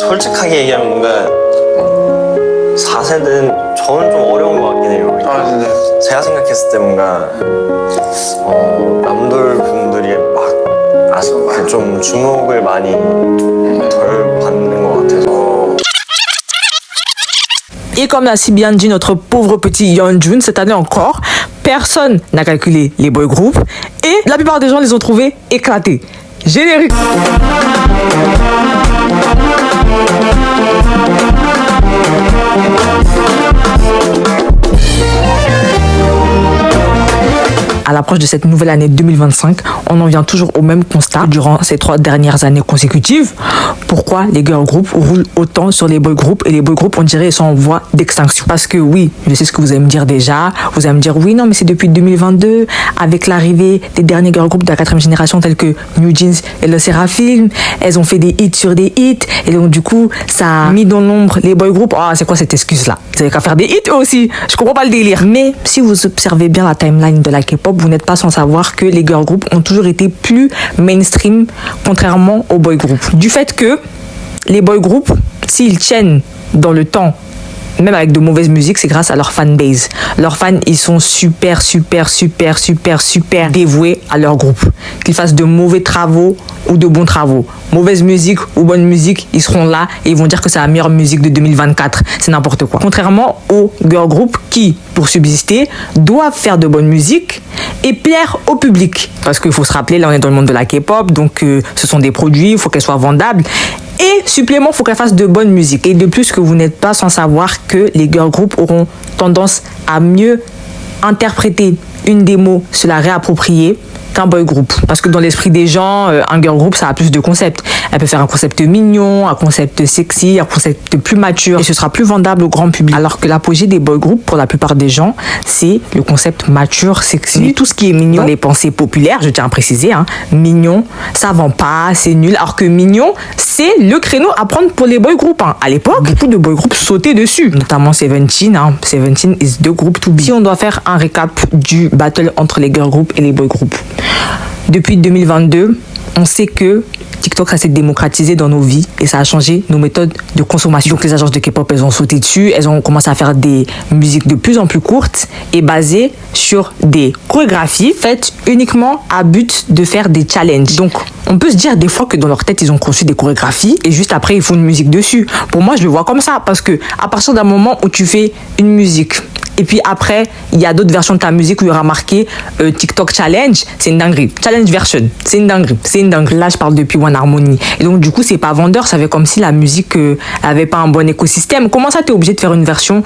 솔직하게 얘기하면 뭔가 4세대는 저는 좀 어려운 것 같긴 해요. 아, 진짜. 제가 생각했을 때 뭔가 남들 분들이 막 좀 주목을 많이 덜 받는 것 같아서. Et comme l'a si bien dit notre pauvre petit Yeonjun, cette année encore, personne n'a calculé les boy groups et la plupart des gens les ont trouvés éclatés. Générique. À l'approche de cette nouvelle année 2025, on en vient toujours au même constat durant ces 3 dernières années consécutives. Pourquoi les girl groups roulent autant sur les boy groups et les boy groups, on dirait, sont en voie d'extinction? Parce que oui, je sais ce que vous allez me dire déjà. Vous allez me dire oui, non, mais c'est depuis 2022, avec l'arrivée des derniers girl groups de la 4e génération tels que New Jeans et Le Seraphim. Elles ont fait des hits sur des hits et donc du coup, ça a mis dans l'ombre les boy groups. Ah, c'est quoi cette excuse-là? Vous avez qu'à faire des hits eux aussi. Je comprends pas le délire. Mais si vous observez bien la timeline de la K-pop, vous n'êtes pas sans savoir que les girl groups ont toujours été plus mainstream contrairement aux boy groups. Du fait que les boy groups, s'ils tiennent dans le temps, même avec de mauvaises musiques, c'est grâce à leur fanbase. Leurs fans, ils sont super dévoués à leur groupe. Qu'ils fassent de mauvais travaux ou de bons travaux. Mauvaise musique ou bonne musique, ils seront là et ils vont dire que c'est la meilleure musique de 2024. C'est n'importe quoi. Contrairement aux girl groups qui, pour subsister, doivent faire de bonne musique et plaire au public. Parce qu'il faut se rappeler, là on est dans le monde de la K-pop, donc ce sont des produits, il faut qu'elles soient vendables. Et supplément, il faut qu'elles fassent de bonne musique. Et de plus que vous n'êtes pas sans savoir que les girl groups auront tendance à mieux interpréter une démo, se la réapproprier qu'un boy group. Parce que dans l'esprit des gens, un girl group, ça a plus de concepts. Elle peut faire un concept mignon, un concept sexy, un concept plus mature. Et ce sera plus vendable au grand public. Alors que l'apogée des boy groups, pour la plupart des gens, c'est le concept mature, sexy. Mais tout ce qui est mignon, dans les pensées populaires, je tiens à préciser, hein, mignon, ça vend pas, c'est nul. Alors que mignon, c'est le créneau à prendre pour les boy groups. Hein. À l'époque, beaucoup de boy groups sautaient dessus. Notamment Seventeen. Hein. Seventeen is the group to be. Si on doit faire un récap du battle entre les girl groups et les boy groups, depuis 2022, on sait que TikTok, ça s'est démocratisé dans nos vies et ça a changé nos méthodes de consommation. Donc les agences de K-pop, elles ont sauté dessus, elles ont commencé à faire des musiques de plus en plus courtes et basées sur des chorégraphies faites uniquement à but de faire des challenges. Donc on peut se dire des fois que dans leur tête, ils ont conçu des chorégraphies et juste après, ils font une musique dessus. Pour moi, je le vois comme ça parce que à partir d'un moment où tu fais une musique, et puis après, il y a d'autres versions de ta musique où il y aura marqué TikTok Challenge, c'est une dinguerie. Challenge version, c'est une dinguerie. C'est une dinguerie. Là, je parle depuis One Harmony. Et donc, du coup, c'est pas vendeur. Ça fait comme si la musique avait pas un bon écosystème. Comment ça, t'es obligé de faire une version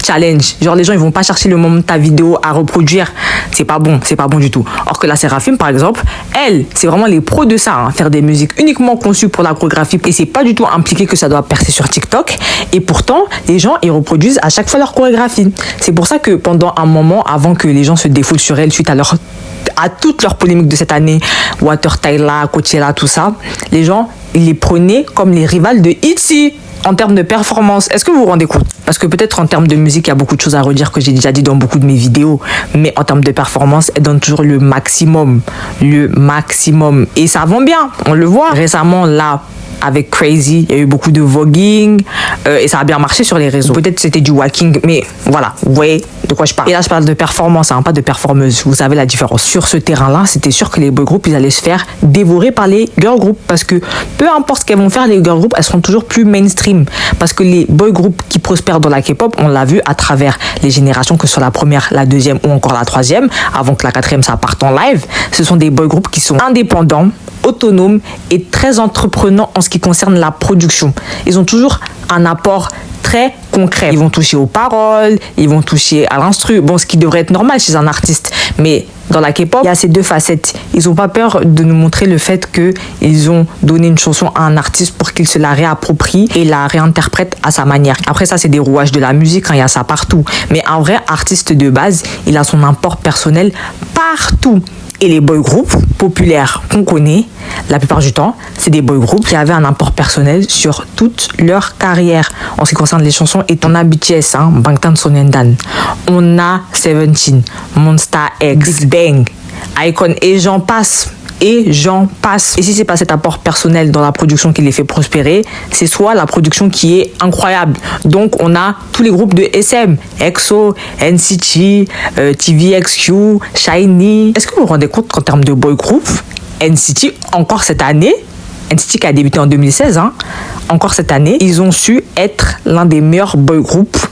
challenge? Genre, les gens, ils vont pas chercher le moment de ta vidéo à reproduire. C'est pas bon du tout. Or que la Seraphim, par exemple, elle, c'est vraiment les pros de ça, hein, faire des musiques uniquement conçues pour la chorégraphie. Et c'est pas du tout impliqué que ça doit percer sur TikTok. Et pourtant, les gens, ils reproduisent à chaque fois leur chorégraphie. C'est pour ça que pendant un moment, avant que les gens se défoulent sur elle suite à toutes leurs polémiques de cette année, Water Tyla, Coachella, tout ça, les gens, ils les prenaient comme les rivales de ITZY en termes de performance. Est-ce que vous vous rendez compte? Parce que peut-être en termes de musique, il y a beaucoup de choses à redire que j'ai déjà dit dans beaucoup de mes vidéos, mais en termes de performance, elle donne toujours le maximum. Le maximum. Et ça vend bien, on le voit. Récemment, là, avec Crazy, il y a eu beaucoup de voguing et ça a bien marché sur les réseaux. Peut-être c'était du walking, mais voilà, vous voyez de quoi je parle. Et là, je parle de performance, hein, pas de performeuse. Vous savez la différence. Sur ce terrain-là, c'était sûr que les boy groups, ils allaient se faire dévorer par les girl groups parce que peu importe ce qu'elles vont faire, les girl groups, elles seront toujours plus mainstream. Parce que les boy groups qui prospèrent dans la K-pop, on l'a vu à travers les générations, que ce soit la première, la deuxième ou encore la troisième, avant que la quatrième, ça parte en live. Ce sont des boy groups qui sont indépendants, autonomes et très entreprenants en ce qui concerne la production. Ils ont toujours un apport très concret. Ils vont toucher aux paroles, ils vont toucher à l'instru. Bon, ce qui devrait être normal chez un artiste. Mais dans la K-pop, il y a ces deux facettes. Ils n'ont pas peur de nous montrer le fait qu'ils ont donné une chanson à un artiste pour qu'il se la réapproprie et la réinterprète à sa manière. Après ça, c'est des rouages de la musique, hein, il y a ça partout. Mais un vrai artiste de base, il a son apport personnel partout. Et les boy groups populaires qu'on connaît, la plupart du temps, c'est des boy groups qui avaient un apport personnel sur toute leur carrière. En ce qui concerne les chansons, et on a BTS, hein, Bangtan Sonyeondan, on a Seventeen, Monsta X, Big Bang, Icon, et j'en passe. et j'en passe. Et si c'est pas cet apport personnel dans la production qui les fait prospérer, c'est soit la production qui est incroyable. Donc on a tous les groupes de SM, EXO, NCT, TVXQ, SHINee. Est-ce que vous vous rendez compte qu'en termes de boy group, NCT, encore cette année, NCT qui a débuté en 2016, encore cette année, ils ont su être l'un des meilleurs boy groups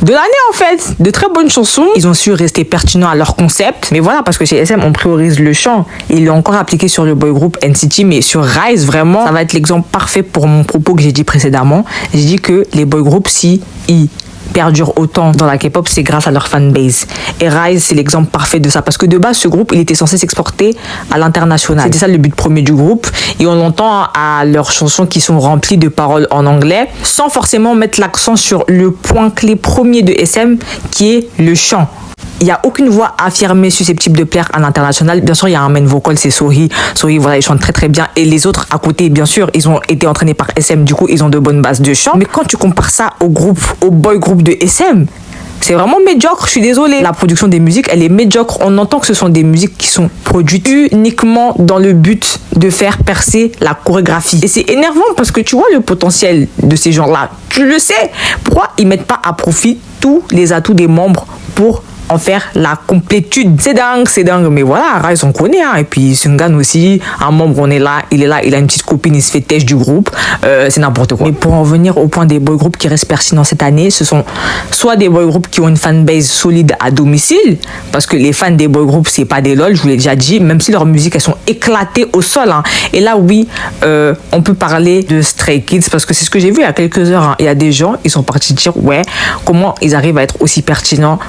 de l'année en fait. De très bonnes chansons. Ils ont su rester pertinents à leur concept. Mais voilà, parce que chez SM, on priorise le chant. Ils l'ont encore appliqué sur le boy group NCT, mais sur Rise, vraiment, ça va être l'exemple parfait pour mon propos que j'ai dit précédemment. J'ai dit que les boy groups, si ils perdurent autant dans la K-pop, c'est grâce à leur fanbase. Et Rise, c'est l'exemple parfait de ça. Parce que de base, ce groupe, il était censé s'exporter à l'international. C'était ça le but premier du groupe. Et on l'entend à leurs chansons qui sont remplies de paroles en anglais, sans forcément mettre l'accent sur le point clé premier de SM, qui est le chant. Il n'y a aucune voix affirmée susceptible de plaire à l'international. Bien sûr, il y a un main vocal, c'est Sohee. Sohee, voilà, il chante très très bien. Et les autres à côté, bien sûr, ils ont été entraînés par SM. Du coup, ils ont de bonnes bases de chant. Mais quand tu compares ça au boy group de SM, c'est vraiment médiocre, je suis désolée. La production des musiques, elle est médiocre. On entend que ce sont des musiques qui sont produites uniquement dans le but de faire percer la chorégraphie. Et c'est énervant parce que tu vois le potentiel de ces gens-là. Tu le sais. Pourquoi ils mettent pas à profit tous les atouts des membres pour en faire la complétude? C'est dingue, mais voilà, Rise on connaît, et puis Sungan aussi, un membre, il est là, il a une petite copine, il se fait têche du groupe, c'est n'importe quoi. Mais pour en venir au point des boy groups qui restent pertinents cette année, ce sont soit des boy groups qui ont une fanbase solide à domicile, parce que les fans des boy groups, c'est pas des lol, je vous l'ai déjà dit, même si leurs musiques, elles sont éclatées au sol, Et là, oui, on peut parler de Stray Kids, parce que c'est ce que j'ai vu il y a quelques heures, Il y a des gens, ils sont partis dire, ouais, comment ils arrivent à être aussi pertinents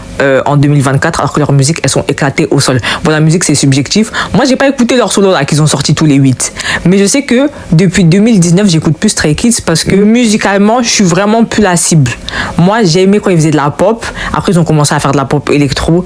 en 2024 alors que leurs musiques elles sont éclatées au sol. Bon, la musique c'est subjectif. Moi j'ai pas écouté leurs solos là qu'ils ont sortis tous les 8. Mais je sais que depuis 2019 j'écoute plus Stray Kids parce que musicalement je suis vraiment plus la cible. Moi j'ai aimé quand ils faisaient de la pop. Après ils ont commencé à faire de la pop électro.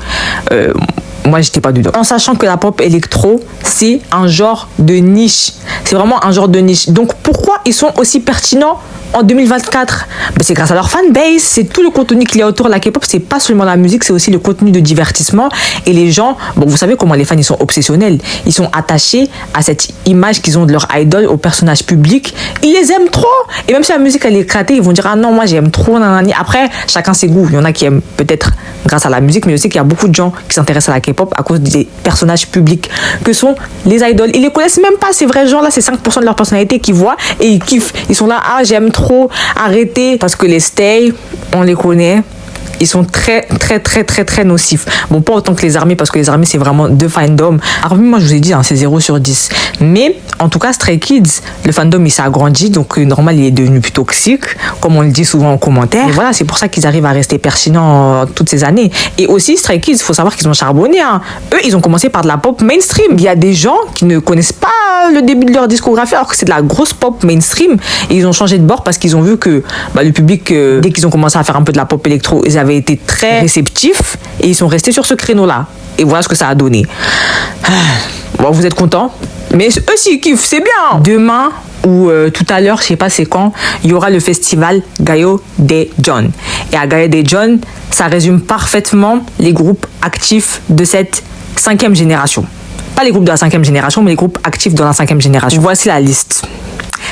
Moi j'étais pas dedans. En sachant que la pop électro c'est un genre de niche. C'est vraiment un genre de niche. Donc pourquoi ils sont aussi pertinents en 2024? C'est grâce à leur fanbase, c'est tout le contenu qu'il y a autour de la K-pop, c'est pas seulement la musique, c'est aussi le contenu de divertissement. Et les gens, bon, vous savez comment les fans ils sont obsessionnels, ils sont attachés à cette image qu'ils ont de leur idol, au personnage public, ils les aiment trop. Et même si la musique elle est éclatée, ils vont dire ah non moi j'aime trop, nanani. Après chacun ses goûts, il y en a qui aiment peut-être grâce à la musique, mais je sais qu'il y a beaucoup de gens qui s'intéressent à la K-pop à cause des personnages publics que sont les idoles. Ils les connaissent même pas, ces vrais gens là, c'est 5% de leur personnalité qu'ils voient et ils kiffent, ils sont là ah j'aime trop, arrêtez, parce que les Stay, on les connaît, ils sont très nocifs. Bon, pas autant que les armées, parce que les armées c'est vraiment deux fandoms. Armée, moi je vous ai dit, c'est 0 sur 10. Mais en tout cas, Stray Kids, le fandom il s'est agrandi, donc normal il est devenu plus toxique, comme on le dit souvent en commentaire. Et voilà, c'est pour ça qu'ils arrivent à rester pertinents toutes ces années. Et aussi, Stray Kids, il faut savoir qu'ils ont charbonné. Eux, ils ont commencé par de la pop mainstream. Il y a des gens qui ne connaissent pas le début de leur discographie, alors que c'est de la grosse pop mainstream. Et ils ont changé de bord parce qu'ils ont vu que le public, dès qu'ils ont commencé à faire un peu de la pop électro, ils avaient été très réceptifs et ils sont restés sur ce créneau-là. Et voilà ce que ça a donné. Bon, vous êtes contents? Mais eux aussi ils kiffent, c'est bien. Demain ou tout à l'heure, je sais pas c'est quand, il y aura le festival Gayo Daejeon. Et à Gayo Daejeon, ça résume parfaitement les groupes actifs de cette 5e génération. Pas les groupes de la 5e génération, mais les groupes actifs dans la 5e génération. Voici la liste.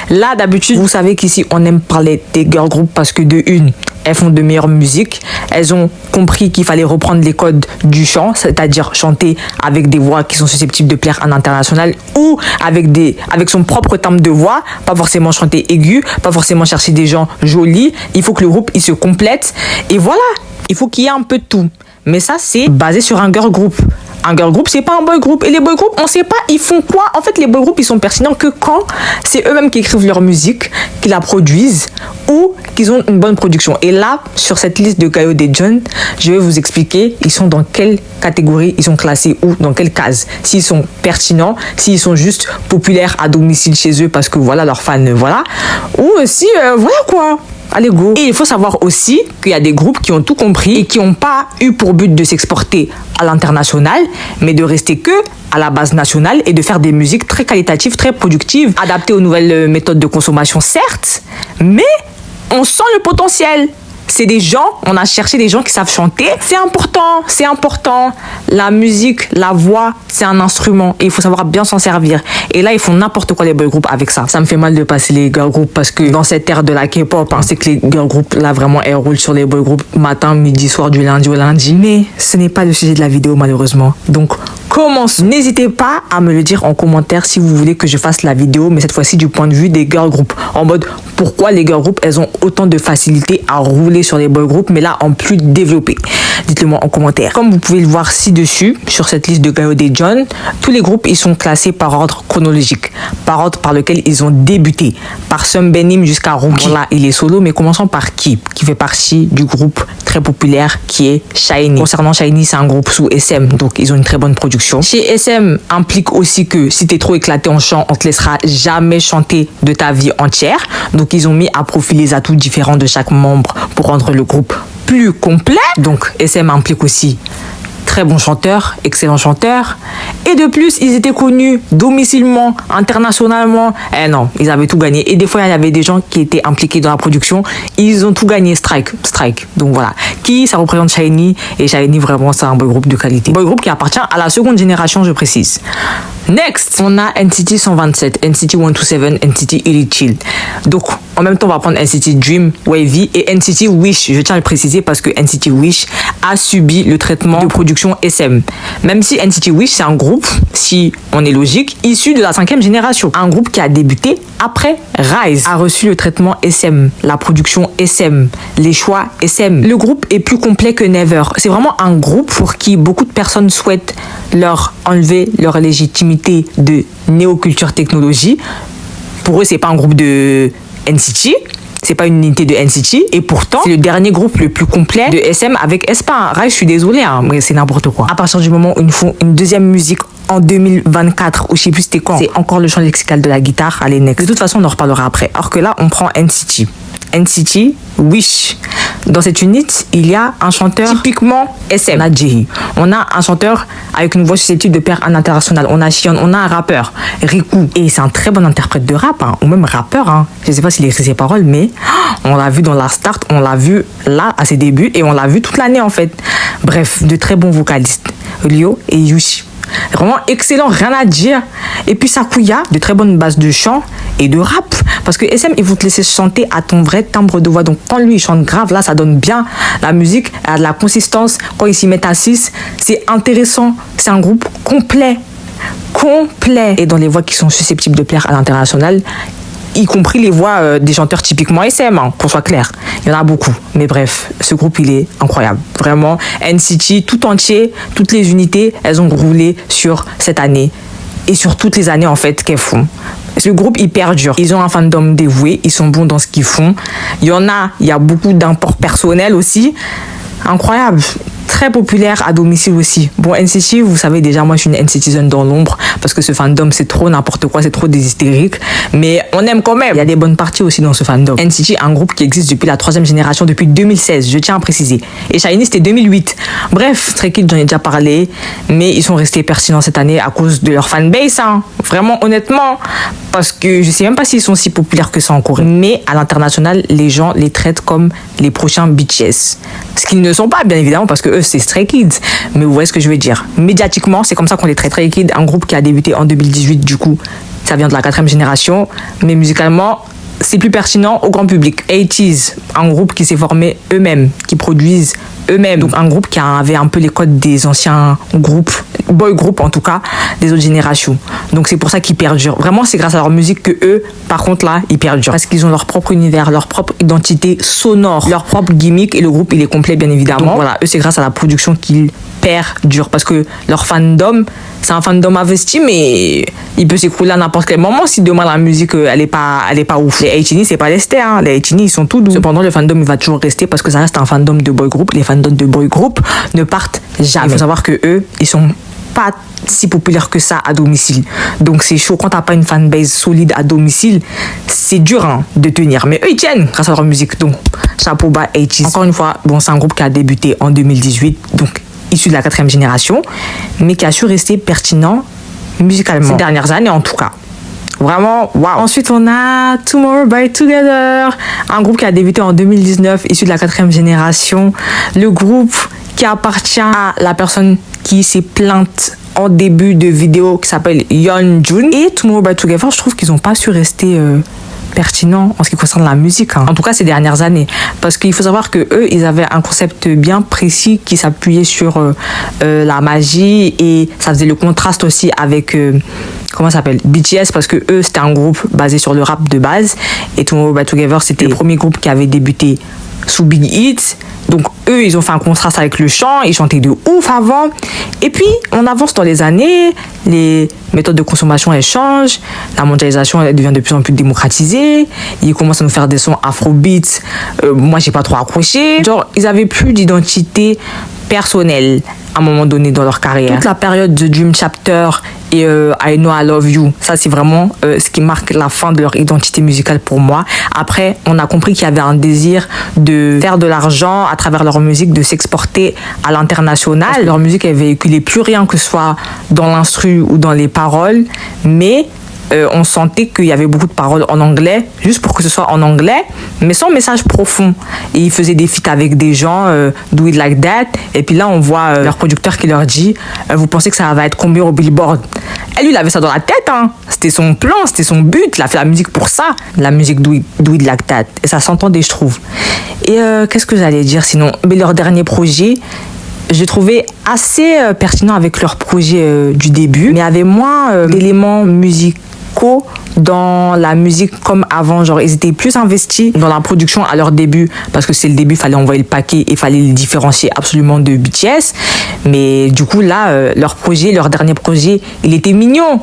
Là, d'habitude, vous savez qu'ici, on aime parler des girl groups parce que de une, elles font de meilleures musiques. Elles ont compris qu'il fallait reprendre les codes du chant, c'est-à-dire chanter avec des voix qui sont susceptibles de plaire à l'international ou avec son propre timbre de voix, pas forcément chanter aigu, pas forcément chercher des gens jolis. Il faut que le groupe, il se complète. Et voilà, il faut qu'il y ait un peu de tout. Mais ça, c'est basé sur un girl group. Un girl group, c'est pas un boy group. Et les boy groups, on sait pas, ils font quoi. En fait, les boy groups, ils sont pertinents que quand c'est eux-mêmes qui écrivent leur musique, qui la produisent ou qu'ils ont une bonne production. Et là, sur cette liste de Gayo Daejeon, je vais vous expliquer, ils sont dans quelle catégorie, ils sont classés où, dans quelle case. S'ils sont pertinents, s'ils sont juste populaires à domicile chez eux parce que voilà, leurs fans, voilà. Ou si, voilà quoi. Allez, go. Et il faut savoir aussi qu'il y a des groupes qui ont tout compris et qui n'ont pas eu pour but de s'exporter à l'international, mais de rester que à la base nationale et de faire des musiques très qualitatives, très productives, adaptées aux nouvelles méthodes de consommation, certes, mais on sent le potentiel. c'est des gens, on a cherché des gens qui savent chanter. C'est important, c'est important. La musique, la voix, c'est un instrument et il faut savoir bien s'en servir. Et là, ils font n'importe quoi les boy groups avec ça. Ça me fait mal de passer les girl groups parce que dans cette ère de la K-pop, c'est que les girl groups, là, vraiment, elles roulent sur les boy groups matin, midi, soir, du lundi au lundi. Mais ce n'est pas le sujet de la vidéo, malheureusement. Donc, commençons. N'hésitez pas à me le dire en commentaire si vous voulez que je fasse la vidéo, mais cette fois-ci du point de vue des girl groups. En mode, pourquoi les girl groups, elles ont autant de facilité à rouler sur les boy groups, mais là, en plus développé. Dites-le moi en commentaire. Comme vous pouvez le voir ci-dessus, sur cette liste de Gayo et John, tous les groupes, ils sont classés par ordre chronologique, par ordre par lequel ils ont débuté, par Sum Benim jusqu'à Rookie. Là, il est solo, mais commençons par qui fait partie du groupe très populaire qui est SHINee. Concernant SHINee, c'est un groupe sous SM, donc ils ont une très bonne production. Chez SM implique aussi que si t'es trop éclaté en chant, on te laissera jamais chanter de ta vie entière. Donc ils ont mis à profit les atouts différents de chaque membre pour rendre le groupe plus complet. Donc SM implique aussi très bons chanteurs, excellents chanteurs. Et de plus, ils étaient connus domicilement, internationalement. Eh non, ils avaient tout gagné. Et des fois, il y avait des gens qui étaient impliqués dans la production. Ils ont tout gagné. Strike. Donc voilà. Qui ça représente SHINee. Et SHINee, vraiment, c'est un boy groupe de qualité. Boy groupe qui appartient à la seconde génération, je précise. Next, on a NCT 127, NCT 127, NCT Elite Chill. Donc, en même temps, on va prendre NCT Dream, Wavy et NCT Wish. Je tiens à le préciser parce que NCT Wish a subi le traitement de production SM. Même si NCT Wish, c'est un groupe, si on est logique, issu de la 5e génération. Un groupe qui a débuté après Rise, a reçu le traitement SM, la production SM, les choix SM. Le groupe est plus complet que Never. C'est vraiment un groupe pour qui beaucoup de personnes souhaitent leur enlever leur légitimité de néoculture technologie. Pour eux, c'est pas un groupe de NCT. C'est pas une unité de NCT et pourtant c'est le dernier groupe le plus complet de SM avec aespa. Rise, je suis désolée, mais c'est n'importe quoi. À partir du moment où ils font une deuxième musique en 2024 ou je sais plus c'était quand, c'est encore le champ lexical de la guitare. Allez, next. De toute façon, on en reparlera après. Alors que là, on prend NCT. NCT Wish. Dans cette unité, il y a un chanteur typiquement SM. On a Jae. On a un chanteur avec une voix susceptible de plaire à l'international. On a Xion. On a un rappeur, Riku. Et c'est un très bon interprète de rap, ou même rappeur. Je sais pas s'il écrit ses paroles, mais on l'a vu dans la start, on l'a vu là à ses débuts et on l'a vu toute l'année en fait. Bref, de très bons vocalistes. Ryo et Yushi. Vraiment excellent, rien à dire. Et puis Sakuya, de très bonnes bases de chant et de rap. Parce que SM, ils vont te laisser chanter à ton vrai timbre de voix. Donc quand lui, il chante grave, là, ça donne bien. La musique a de la consistance. Quand ils s'y mettent à 6, c'est intéressant. C'est un groupe complet. Et dans les voix qui sont susceptibles de plaire à l'international, y compris les voix des chanteurs typiquement SM, qu'on soit clair. Il y en a beaucoup. Mais bref, ce groupe, il est incroyable. Vraiment, NCT, tout entier, toutes les unités, elles ont roulé sur cette année. Et sur toutes les années, en fait, qu'elles font. Ce groupe, il perdure. Ils ont un fandom dévoué. Ils sont bons dans ce qu'ils font. Il y a beaucoup d'import personnel aussi. Incroyable. Très populaire à domicile aussi. Bon, NCT, vous savez déjà, moi je suis une NCTizen dans l'ombre parce que ce fandom c'est trop n'importe quoi, c'est trop des hystériques, mais on aime quand même. Il y a des bonnes parties aussi dans ce fandom. NCT, un groupe qui existe depuis la 3e génération, depuis 2016, je tiens à préciser. Et SHINee, c'était 2008. Bref, Stray Kids, j'en ai déjà parlé, mais ils sont restés pertinents cette année à cause de leur fanbase, vraiment honnêtement, parce que je sais même pas s'ils sont si populaires que ça en Corée. Mais à l'international, les gens les traitent comme les prochains BTS. Ce qu'ils ne sont pas, bien évidemment, parce que eux, c'est Stray Kids. Mais vous voyez ce que je veux dire. Médiatiquement, c'est comme ça qu'on les traite. Stray Kids, un groupe qui a débuté en 2018, du coup, ça vient de la 4e génération. Mais musicalement, c'est plus pertinent au grand public. 80s, un groupe qui s'est formé eux-mêmes, qui produisent eux-mêmes. Donc un groupe qui avait un peu les codes des anciens groupes, boy group en tout cas, des autres générations. Donc c'est pour ça qu'ils perdurent. Vraiment, c'est grâce à leur musique que eux, par contre là, ils perdurent. Parce qu'ils ont leur propre univers, leur propre identité sonore, leur propre gimmick et le groupe, il est complet bien évidemment. Donc voilà, eux, c'est grâce à la production qu'ils perdurent. Parce que leur fandom, c'est un fandom investi, mais il peut s'écrouler à n'importe quel moment si demain la musique, elle est pas ouf. Les SHINee, c'est pas les stars, hein. Les SHINee, ils sont tout doux. Cependant, le fandom, il va toujours rester parce que ça reste un fandom de boy group. Les fandoms de boy group ne partent jamais. Il faut savoir que eux, ils sont pas si populaires que ça à domicile. Donc c'est chaud quand t'as pas une fanbase solide à domicile, c'est dur de tenir. Mais eux ils tiennent grâce à leur musique. Donc chapeau bas 80s. Encore une fois, bon c'est un groupe qui a débuté en 2018, donc issu de la 4e génération, mais qui a su rester pertinent musicalement ces dernières années en tout cas. Vraiment, waouh. Ensuite, on a Tomorrow by Together, un groupe qui a débuté en 2019, issu de la 4e génération. Le groupe qui appartient à la personne qui s'est plainte en début de vidéo, qui s'appelle Yeonjun. Et Tomorrow by Together, je trouve qu'ils n'ont pas su rester pertinent en ce qui concerne la musique, hein. En tout cas ces dernières années, parce qu'il faut savoir que eux ils avaient un concept bien précis qui s'appuyait sur la magie, et ça faisait le contraste aussi avec comment ça s'appelle, BTS, parce que eux c'était un groupe basé sur le rap de base, et Tomorrow by Together c'était le premier groupe qui avait débuté sous Big Hit. Donc eux ils ont fait un contraste avec le chant, ils chantaient de ouf avant, et puis on avance dans les années, les méthodes de consommation elles changent, la mondialisation elle devient de plus en plus démocratisée, ils commencent à nous faire des sons afrobeats, moi j'ai pas trop accroché, genre ils avaient plus d'identité personnelle à un moment donné dans leur carrière. Toute la période de Dream Chapter et I Know I Love You, ça c'est vraiment ce qui marque la fin de leur identité musicale pour moi. Après on a compris qu'il y avait un désir de faire de l'argent à travers leur musique, de s'exporter à l'international. Leur musique elle véhiculait plus rien, que ce soit dans l'instru ou dans les paroles, mais on sentait qu'il y avait beaucoup de paroles en anglais, juste pour que ce soit en anglais, mais sans message profond. Et ils faisaient des feats avec des gens, Do It Like That, et puis là on voit leur producteur qui leur dit vous pensez que ça va être combien au Billboard? Elle, lui, il avait ça dans la tête, hein. C'était son plan, c'était son but, il a fait la musique pour ça, la musique Do It Like That, et ça s'entendait, je trouve. Et qu'est-ce que j'allais dire sinon? Mais leur dernier projet, j'ai trouvé assez pertinent avec leur projet du début, mais il y avait moins d'éléments musicaux dans la musique comme avant. Genre ils étaient plus investis dans la production à leur début, parce que c'est le début, il fallait envoyer le paquet et il fallait les différencier absolument de BTS. Mais du coup là leur dernier projet, il était mignon,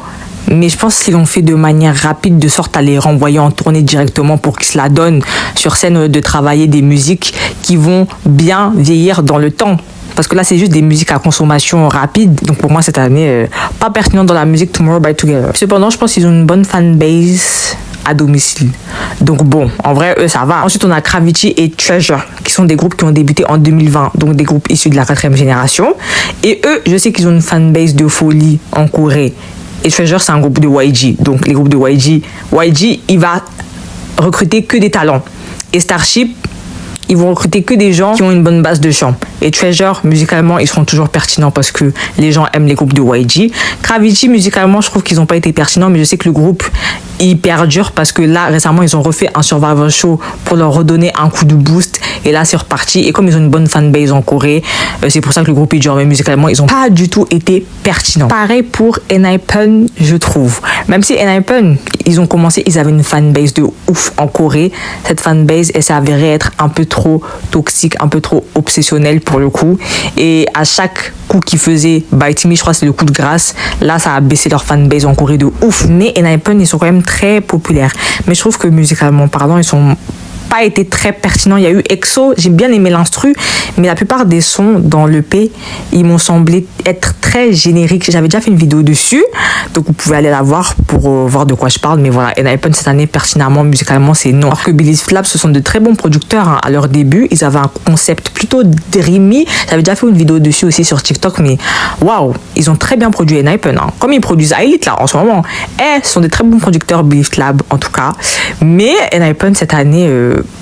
mais je pense qu'ils l'ont fait de manière rapide, de sorte à les renvoyer en tournée directement pour qu'ils se la donnent sur scène, de travailler des musiques qui vont bien vieillir dans le temps. Parce que là, c'est juste des musiques à consommation rapide. Donc pour moi, cette année, pas pertinent dans la musique Tomorrow by Together. Cependant, je pense qu'ils ont une bonne fanbase à domicile. Donc bon, en vrai, eux, ça va. Ensuite, on a Gravity et Treasure, qui sont des groupes qui ont débuté en 2020. Donc des groupes issus de la 4e génération. Et eux, je sais qu'ils ont une fanbase de folie en Corée. Et Treasure, c'est un groupe de YG. Donc les groupes de YG, il va recruter que des talents. Et Starship, ils vont recruter que des gens qui ont une bonne base de chant. Et Treasure, musicalement, ils seront toujours pertinents parce que les gens aiment les groupes de YG. Gravity, musicalement, je trouve qu'ils n'ont pas été pertinents, mais je sais que le groupe, il perdure parce que là, récemment, ils ont refait un Survivor Show pour leur redonner un coup de boost. Et là, c'est reparti. Et comme ils ont une bonne fanbase en Corée, c'est pour ça que le groupe, il dure. Mais musicalement, ils n'ont pas du tout été pertinents. Pareil pour ENHYPEN, je trouve. Même si ENHYPEN, ils ont commencé, ils avaient une fanbase de ouf en Corée. Cette fanbase, elle s'est avérée être un peu trop toxique, un peu trop obsessionnelle pour le coup. Et à chaque coup qu'ils faisaient, Bite Me, je crois que c'est le coup de grâce, là, ça a baissé leur fanbase en Corée de ouf. Mais ENHYPEN, ils sont quand même très populaires. Mais je trouve que musicalement parlant, ils sont pas été très pertinents. Il y a eu EXO, j'ai bien aimé l'instru, mais la plupart des sons dans l'EP, ils m'ont semblé être très génériques. J'avais déjà fait une vidéo dessus, donc vous pouvez aller la voir pour voir de quoi je parle. Mais voilà, ENHYPEN cette année, pertinemment, musicalement, c'est non. Alors que Believe Lab, ce sont de très bons producteurs, hein. À leur début, ils avaient un concept plutôt dreamy. J'avais déjà fait une vidéo dessus aussi sur TikTok, mais waouh, ils ont très bien produit ENHYPEN, hein. Comme ils produisent I-Lit là en ce moment. Ce sont des très bons producteurs, Believe Lab en tout cas. Mais ENHYPEN cette année,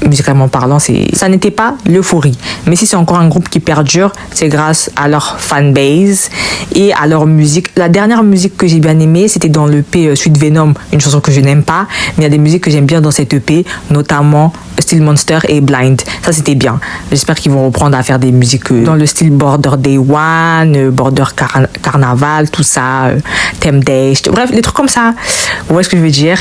musicalement parlant, ça n'était pas l'euphorie. Mais si c'est encore un groupe qui perdure, c'est grâce à leur fanbase et à leur musique. La dernière musique que j'ai bien aimée, c'était dans l'EP Sweet Venom, une chanson que je n'aime pas, mais il y a des musiques que j'aime bien dans cette EP, notamment Still Monster et Blind. Ça, c'était bien. J'espère qu'ils vont reprendre à faire des musiques dans le style Border Day One, Border Carnaval, tout ça, Temptation, bref, des trucs comme ça. Vous voyez ce que je veux dire?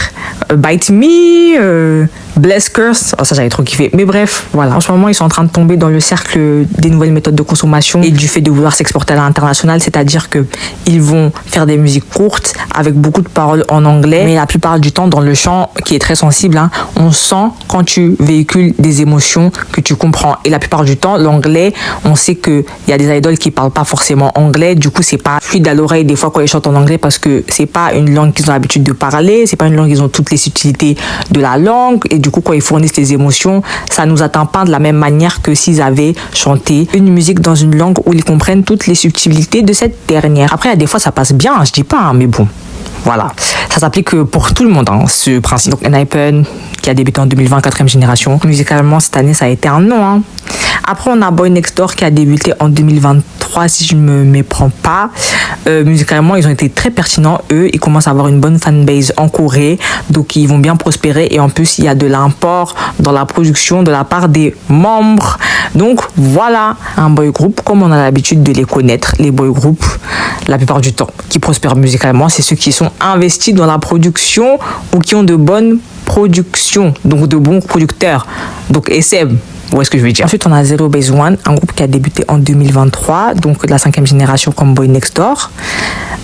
Bite Me, Bless Curse, oh, ça j'avais trop kiffé. Mais bref, voilà. En ce moment, ils sont en train de tomber dans le cercle des nouvelles méthodes de consommation et du fait de vouloir s'exporter à l'international, c'est-à-dire que ils vont faire des musiques courtes avec beaucoup de paroles en anglais, mais la plupart du temps dans le chant qui est très sensible, hein, on sent quand tu véhicules des émotions que tu comprends. Et la plupart du temps, l'anglais, on sait que il y a des idoles qui parlent pas forcément anglais, du coup c'est pas fluide à l'oreille des fois quand ils chantent en anglais parce que c'est pas une langue qu'ils ont l'habitude de parler, c'est pas une langue ils ont toutes les subtilités de la langue, et du coup quand ils fournissent les émotions, ça nous atteint pas de la même manière que s'ils avaient chanté une musique dans une langue où ils comprennent toutes les subtilités de cette dernière. Après, il y a des fois ça passe bien, je dis pas, hein, mais bon. Voilà, ça s'applique pour tout le monde, hein, ce principe. Donc Enhypen, qui a débuté en 2020, 4e génération. Musicalement, cette année, ça a été un nom. Hein. Après, on a Boy Next Door qui a débuté en 2023, si je ne me méprends pas. Musicalement, ils ont été très pertinents. Eux, ils commencent à avoir une bonne fanbase en Corée. Donc, ils vont bien prospérer. Et en plus, il y a de l'import dans la production de la part des membres. Donc, voilà un boy group, comme on a l'habitude de les connaître. Les boy groups, la plupart du temps, qui prospèrent musicalement, c'est ceux qui sont investis dans la production ou qui ont de bonnes productions, donc de bons producteurs. Donc, SM. Où est-ce que je vais dire? Ensuite, on a Zero Base One, un groupe qui a débuté en 2023, donc de la 5e génération comme Boy Next Door.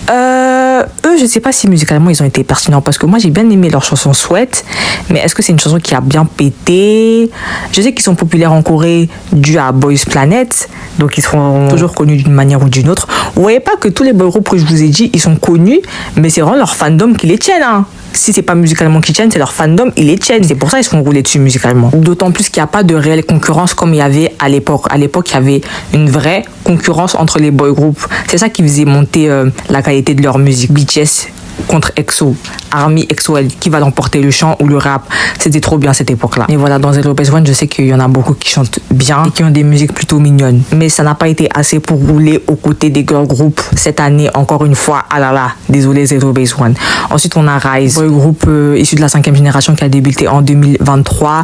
Eux, je ne sais pas si musicalement ils ont été pertinents parce que moi j'ai bien aimé leur chanson Sweat, mais est-ce que c'est une chanson qui a bien pété? Je sais qu'ils sont populaires en Corée dû à Boys Planet, donc ils seront toujours connus d'une manière ou d'une autre. Vous voyez pas que tous les boy groupes que je vous ai dit, ils sont connus, mais c'est vraiment leur fandom qui les tiennent. Hein. Si c'est pas musicalement qu'ils tiennent, c'est leur fandom, ils les tiennent. C'est pour ça qu'ils se font rouler dessus musicalement. D'autant plus qu'il n'y a pas de réelle concurrence comme il y avait à l'époque. À l'époque, il y avait une vraie concurrence entre les boy groups. C'est ça qui faisait monter la qualité de leur musique. BTS contre EXO, Army XOL, qui va l'emporter, le chant ou le rap. C'était trop bien cette époque-là. Mais voilà, dans Zero Base One, je sais qu'il y en a beaucoup qui chantent bien et qui ont des musiques plutôt mignonnes. Mais ça n'a pas été assez pour rouler aux côtés des girl groups cette année, encore une fois. Ah là là, désolé Zero Base One. Ensuite, on a Rise, boy group issu de la 5e génération qui a débuté en 2023.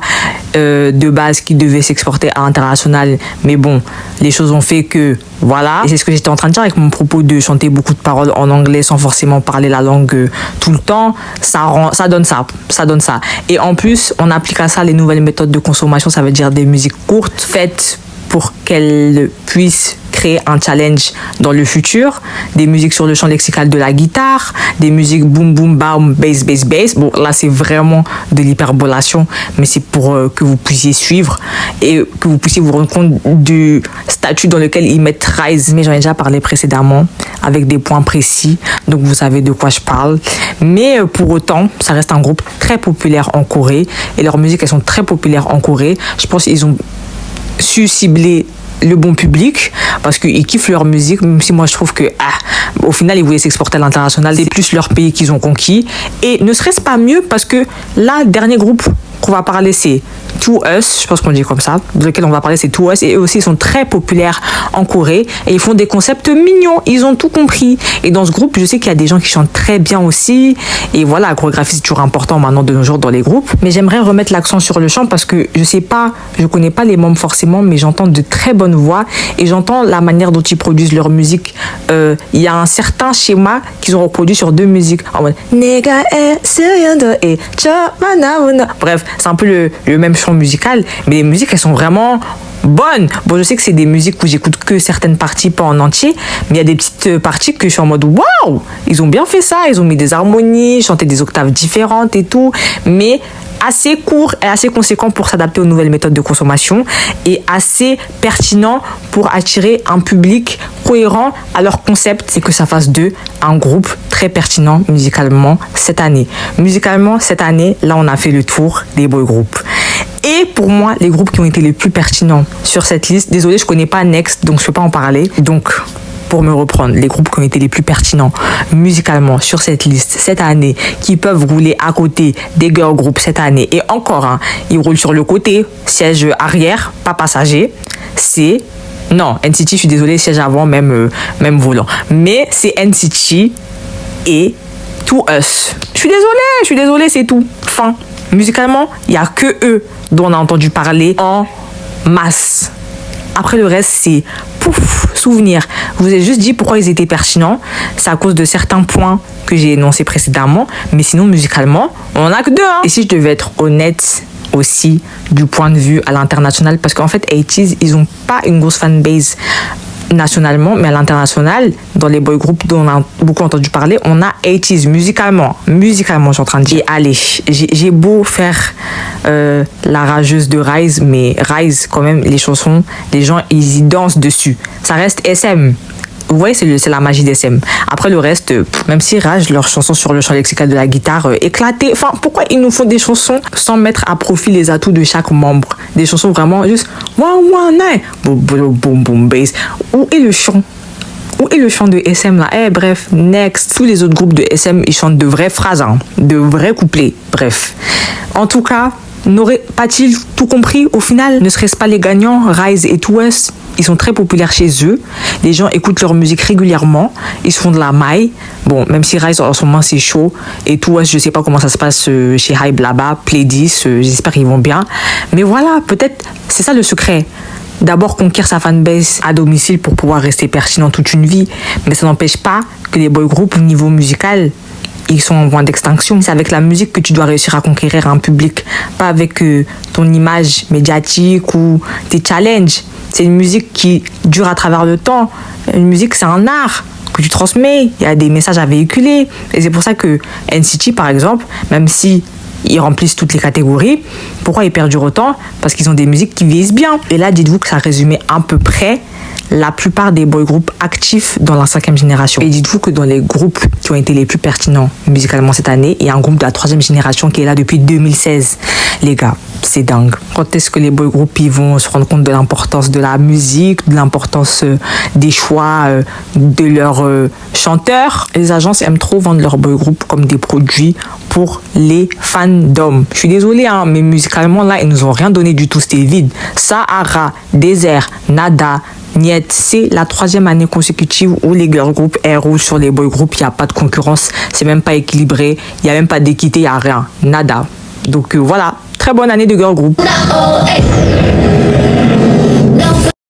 De base, qui devait s'exporter à l'international. Mais bon, les choses ont fait que voilà. Et c'est ce que j'étais en train de dire avec mon propos de chanter beaucoup de paroles en anglais sans forcément parler la langue tout le temps. Ça donne ça. Et en plus, on applique à ça les nouvelles méthodes de consommation. Ça veut dire des musiques courtes faites pour qu'elles puissent créer un challenge dans le futur, des musiques sur le champ lexical de la guitare, des musiques boom boom bam bass bass bass. Bon, là c'est vraiment de l'hyperbolation, mais c'est pour que vous puissiez suivre et que vous puissiez vous rendre compte du statut dans lequel ils mettent Rise. Mais j'en ai déjà parlé précédemment avec des points précis, donc vous savez de quoi je parle. Mais pour autant, ça reste un groupe très populaire en Corée et leurs musiques elles sont très populaires en Corée. Je pense qu'ils ont su cibler le bon public parce qu'ils kiffent leur musique, même si moi je trouve que au final ils voulaient s'exporter à l'international, c'est plus leur pays qu'ils ont conquis. Et ne serait-ce pas mieux parce que là, dernier groupe qu'on va parler c'est To Us, je pense qu'on dit comme ça, de lequel on va parler c'est To Us, et eux aussi ils sont très populaires en Corée et ils font des concepts mignons, ils ont tout compris. Et dans ce groupe je sais qu'il y a des gens qui chantent très bien aussi, et voilà, la chorégraphie c'est toujours important maintenant de nos jours dans les groupes. Mais j'aimerais remettre l'accent sur le chant parce que je connais pas les membres forcément, mais j'entends de très bonnes voix et j'entends la manière dont ils produisent leur musique. Il y a un certain schéma qu'ils ont reproduit sur deux musiques en mode bref, c'est un peu le même chant musical, mais les musiques elles sont vraiment bonnes. Bon, je sais que c'est des musiques où j'écoute que certaines parties, pas en entier, mais il y a des petites parties que je suis en mode waouh, ils ont bien fait ça, ils ont mis des harmonies, chanté des octaves différentes et tout, mais assez court et assez conséquent pour s'adapter aux nouvelles méthodes de consommation et assez pertinent pour attirer un public cohérent à leur concept, c'est que ça fasse d'eux un groupe très pertinent musicalement cette année. Musicalement cette année, là on a fait le tour des boy groups. Et pour moi, les groupes qui ont été les plus pertinents sur cette liste, désolé, je connais pas Next, donc je peux pas en parler. Donc, pour me reprendre, les groupes qui ont été les plus pertinents musicalement sur cette liste cette année, qui peuvent rouler à côté des girl groups cette année, et encore, hein, ils roulent sur le côté, siège arrière, pas passager, c'est... Non, NCT, je suis désolée, siège avant, même volant. Mais c'est NCT et To Us. Je suis désolée, c'est tout. Fin. Musicalement, il n'y a que eux dont on a entendu parler en masse. Après le reste, c'est pouf, souvenir. Je vous ai juste dit pourquoi ils étaient pertinents. C'est à cause de certains points que j'ai énoncés précédemment. Mais sinon, musicalement, on n'en a que deux. Hein. Et si je devais être honnête aussi du point de vue à l'international, parce qu'en fait, 80s, ils n'ont pas une grosse fanbase nationalement, mais à l'international, dans les boy groups dont on a beaucoup entendu parler, on a 80s musicalement, je suis en train de dire. Et allez, j'ai beau faire la rageuse de Rise, mais Rise, quand même, les chansons, les gens, ils y dansent dessus. Ça reste SM. Vous voyez, c'est la magie des SM. Après le reste, même si Rage, leurs chansons sur le champ lexical de la guitare éclatées. Enfin, pourquoi ils nous font des chansons sans mettre à profit les atouts de chaque membre? Des chansons vraiment juste boum boum boum bass. Où est le chant? Où est le chant de SM là? Eh bref, next. Tous les autres groupes de SM, ils chantent de vraies phrases, hein, de vrais couplets. Bref. En tout cas, n'aurait pas-il tout compris au final? Ne serait-ce pas les gagnants, Rise et 2S? Ils sont très populaires chez eux. Les gens écoutent leur musique régulièrement. Ils se font de la maille. Bon, même si Rise en ce moment c'est chaud. Et 2S, je sais pas comment ça se passe chez Hype là-bas. Play 10, j'espère qu'ils vont bien. Mais voilà, peut-être c'est ça le secret. D'abord conquérir sa fanbase à domicile pour pouvoir rester pertinent toute une vie. Mais ça n'empêche pas que les boy groups au niveau musical, ils sont en voie d'extinction. C'est avec la musique que tu dois réussir à conquérir un public, pas avec ton image médiatique ou tes challenges. C'est une musique qui dure à travers le temps. Une musique, c'est un art que tu transmets. Il y a des messages à véhiculer. Et c'est pour ça que NCT, par exemple, même si ils remplissent toutes les catégories, pourquoi ils perdurent autant? Parce qu'ils ont des musiques qui vieillissent bien. Et là, dites-vous que ça résumait à peu près la plupart des boy groups actifs dans la 5e génération. Et dites-vous que dans les groupes qui ont été les plus pertinents musicalement cette année, il y a un groupe de la 3e génération qui est là depuis 2016. Les gars, c'est dingue. Quand est-ce que les boy groups ils vont se rendre compte de l'importance de la musique, de l'importance des choix de leurs chanteurs? Les agences aiment trop vendre leurs boy groups comme des produits pour les fandoms. Je suis désolée, hein, mais musicalement là, ils nous ont rien donné du tout, c'était vide. Sahara, désert, nada, niet. C'est la 3e année consécutive où les girl groups roulent sur les boy groups. Il n'y a pas de concurrence, c'est même pas équilibré, il n'y a même pas d'équité, il n'y a rien, nada. Donc voilà, très bonne année de girl group.